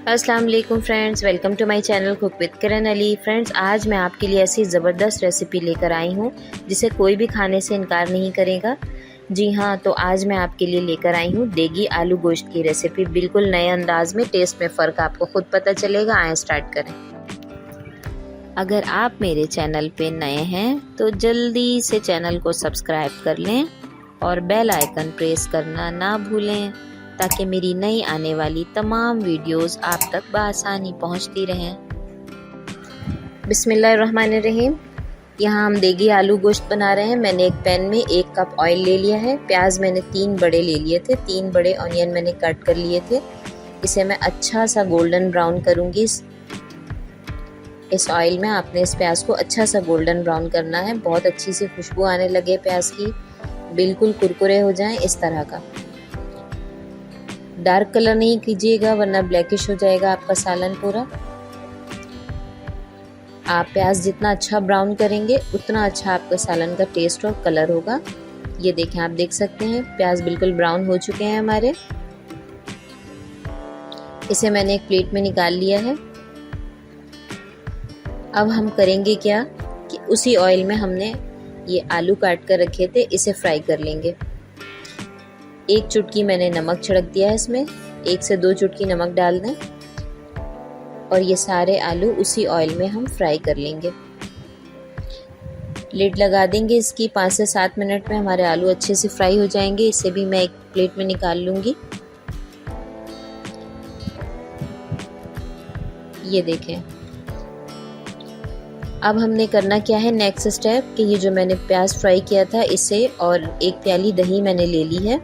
अस्सलाम वालेकुम friends, welcome to my channel cook with Kiran Ali. Friends, आज मैं आपके लिए ऐसी ज़बरदस्त रेसिपी लेकर आई हूँ जिसे कोई भी खाने से इनकार नहीं करेगा। जी हाँ, तो आज मैं आपके लिए लेकर आई हूँ देगी आलू गोश्त की रेसिपी। बिल्कुल नए अंदाज में, टेस्ट में फ़र्क आपको खुद पता चलेगा। आए स्टार्ट करें। अगर आप मेरे चैनल पे नए हैं तो जल्दी से चैनल को सब्सक्राइब कर लें और बेल आइकन प्रेस करना ना भूलें ताकि मेरी नई आने वाली तमाम वीडियोस आप तक बआसानी पहुंचती रहें। बिस्मिल्लाहिर्रहमानिर्रहीम। यहाँ हम देगी आलू गोश्त बना रहे हैं। मैंने एक पैन में 1 कप ऑयल ले लिया है। प्याज मैंने 3 बड़े ले लिए थे। 3 बड़े ऑनियन मैंने कट कर लिए थे। इसे मैं अच्छा सा गोल्डन ब्राउन करूँगी। इस ऑयल में आपने इस प्याज को अच्छा सा गोल्डन ब्राउन करना है। बहुत अच्छी सी खुशबू आने लगे प्याज की, बिल्कुल कुरकुरे हो जाएं इस तरह का। डार्क कलर नहीं कीजिएगा वरना ब्लैकिश हो जाएगा आपका सालन पूरा। आप प्याज जितना अच्छा ब्राउन करेंगे उतना अच्छा आपका सालन का टेस्ट और कलर होगा। ये देखें, आप देख सकते हैं प्याज बिल्कुल ब्राउन हो चुके हैं हमारे। इसे मैंने एक प्लेट में निकाल लिया है। अब हम करेंगे क्या कि उसी ऑयल में हमने ये आलू काट कर रखे थे, इसे फ्राई कर लेंगे। 1 चुटकी मैंने नमक छिड़क दिया है इसमें। 1 से 2 चुटकी नमक डाल दें और ये सारे आलू उसी ऑयल में हम फ्राई कर लेंगे। लिड लगा देंगे इसकी। 5 से 7 मिनट में हमारे आलू अच्छे से फ्राई हो जाएंगे। इसे भी मैं एक प्लेट में निकाल लूँगी। ये देखें, अब हमने करना क्या है नेक्स्ट स्टेप कि ये जो मैंने प्याज फ्राई किया था इसे और 1 प्याली दही मैंने ले ली है।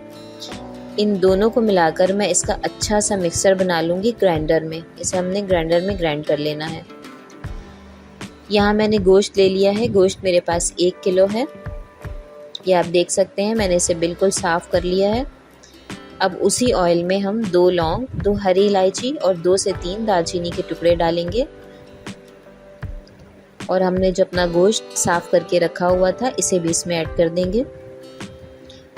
इन दोनों को मिलाकर मैं इसका अच्छा सा मिक्सर बना लूँगी ग्राइंडर में। इसे हमने ग्राइंडर में ग्राइंड कर लेना है। यहाँ मैंने गोश्त ले लिया है। गोश्त मेरे पास 1 किलो है। ये आप देख सकते हैं, मैंने इसे बिल्कुल साफ़ कर लिया है। अब उसी ऑयल में हम 2 लौंग, 2 हरी इलायची और 2 से 3 दालचीनी के टुकड़े डालेंगे। और हमने जो अपना गोश्त साफ़ करके रखा हुआ था इसे भी इसमें ऐड कर देंगे।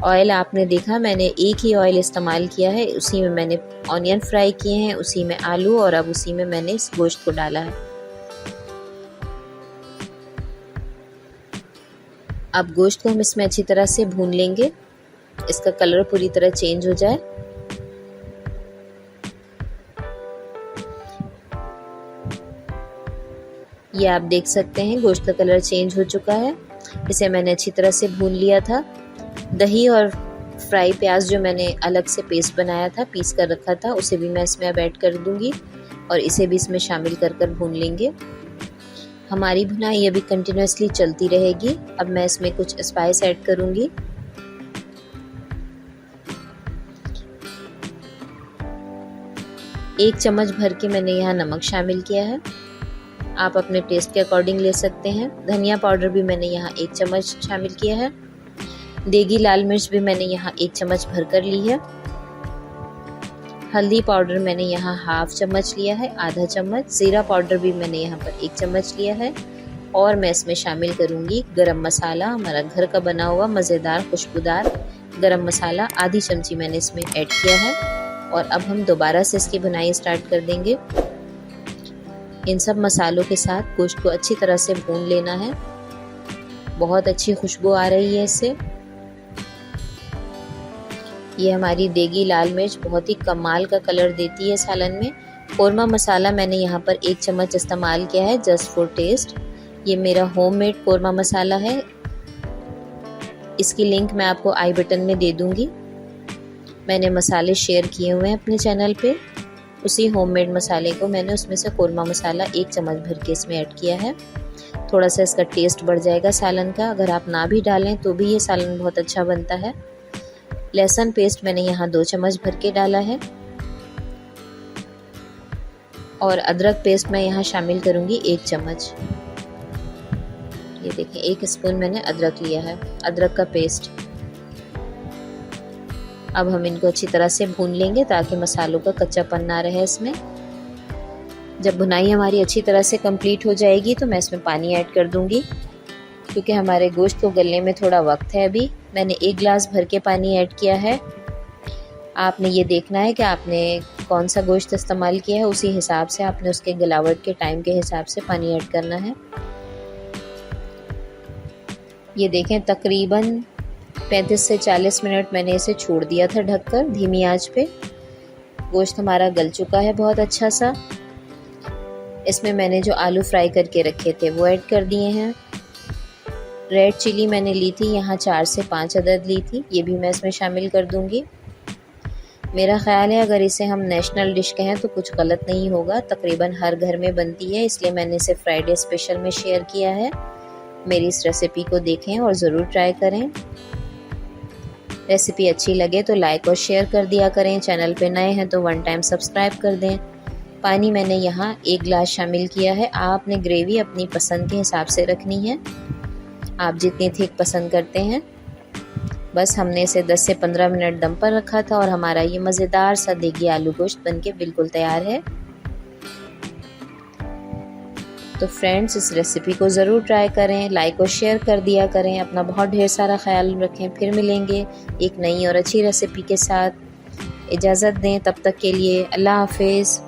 ऑयल आपने देखा, मैंने एक ही ऑयल इस्तेमाल किया है। उसी में मैंने ऑनियन फ्राई किए हैं, उसी में आलू, और अब उसी में मैंने इस गोश्त को डाला है। अब गोश्त को हम इसमें अच्छी तरह से भून लेंगे, इसका कलर पूरी तरह चेंज हो जाए। ये आप देख सकते हैं गोश्त का कलर चेंज हो चुका है। इसे मैंने अच्छी तरह से भून लिया था। दही और फ्राई प्याज जो मैंने अलग से पेस्ट बनाया था, पीस कर रखा था, उसे भी मैं इसमें अब ऐड कर दूंगी और इसे भी इसमें शामिल कर भून लेंगे। हमारी भुनाई अभी कंटिन्यूसली चलती रहेगी। अब मैं इसमें कुछ स्पाइस ऐड करूंगी। एक चम्मच भर के मैंने यहाँ नमक शामिल किया है। आप अपने टेस्ट के अकॉर्डिंग ले सकते हैं। धनिया पाउडर भी मैंने यहाँ 1 चम्मच शामिल किया है। देगी लाल मिर्च भी मैंने यहाँ 1 चम्मच भर कर ली है। हल्दी पाउडर मैंने यहाँ हाफ चम्मच लिया है, आधा चम्मच। ज़ीरा पाउडर भी मैंने यहाँ पर 1 चम्मच लिया है। और मैं इसमें शामिल करूँगी गरम मसाला, हमारा घर का बना हुआ मज़ेदार खुशबूदार गरम मसाला, आधी चमची मैंने इसमें ऐड किया है। और अब हम दोबारा से इसकी भुनाई स्टार्ट कर देंगे। इन सब मसालों के साथ गोश्त को अच्छी तरह से भून लेना है। बहुत अच्छी खुशबू आ रही है इससे। ये हमारी देगी लाल मिर्च बहुत ही कमाल का कलर देती है सालन में। कोरमा मसाला मैंने यहाँ पर 1 चम्मच इस्तेमाल किया है जस्ट फॉर टेस्ट। ये मेरा होममेड कोरमा मसाला है। इसकी लिंक मैं आपको आई बटन में दे दूँगी। मैंने मसाले शेयर किए हुए हैं अपने चैनल पे। उसी होममेड मसाले को मैंने उसमें से कोरमा मसाला 1 चम्मच भर के इसमें ऐड किया है। थोड़ा सा इसका टेस्ट बढ़ जाएगा सालन का। अगर आप ना भी डालें तो भी ये सालन बहुत अच्छा बनता है। लहसुन पेस्ट मैंने यहाँ 2 चम्मच भर के डाला है। और अदरक पेस्ट मैं यहाँ शामिल करूँगी 1 चम्मच। ये देखें, 1 स्पून मैंने अदरक लिया है, अदरक का पेस्ट। अब हम इनको अच्छी तरह से भून लेंगे ताकि मसालों का कच्चापन ना रहे इसमें। जब भुनाई हमारी अच्छी तरह से कंप्लीट हो जाएगी तो मैं इसमें पानी ऐड कर दूँगी, क्योंकि हमारे गोश्त को गलने में थोड़ा वक्त है। अभी मैंने 1 गिलास भर के पानी ऐड किया है। आपने ये देखना है कि आपने कौन सा गोश्त इस्तेमाल किया है उसी हिसाब से आपने उसके गलावट के टाइम के हिसाब से पानी ऐड करना है। ये देखें तकरीबन 35 से 40 मिनट मैंने इसे छोड़ दिया था ढककर धीमी आंच पे। गोश्त हमारा गल चुका है बहुत अच्छा सा। इसमें मैंने जो आलू फ्राई करके रखे थे वो ऐड कर दिए हैं। रेड चिली मैंने ली थी यहाँ 4 से 5 अदद ली थी, ये भी मैं इसमें शामिल कर दूंगी। मेरा ख्याल है अगर इसे हम नेशनल डिश कहें तो कुछ गलत नहीं होगा, तकरीबन हर घर में बनती है, इसलिए मैंने इसे फ्राइडे स्पेशल में शेयर किया है। मेरी इस रेसिपी को देखें और ज़रूर ट्राई करें। रेसिपी अच्छी लगे तो लाइक और शेयर कर दिया करें। चैनल पे नए हैं तो 1 टाइम सब्सक्राइब कर दें। पानी मैंने यहाँ 1 गिलास शामिल किया है। आपने ग्रेवी अपनी पसंद के हिसाब से रखनी है, आप जितनी थिक पसंद करते हैं। बस हमने इसे 10 से 15 मिनट दम पर रखा था और हमारा ये मज़ेदार सा देगी आलू गोश्त बनके बिल्कुल तैयार है। तो फ्रेंड्स इस रेसिपी को ज़रूर ट्राई करें, लाइक और शेयर कर दिया करें। अपना बहुत ढेर सारा ख्याल रखें। फिर मिलेंगे एक नई और अच्छी रेसिपी के साथ। इजाज़त दें, तब तक के लिए अल्लाह हाफिज़।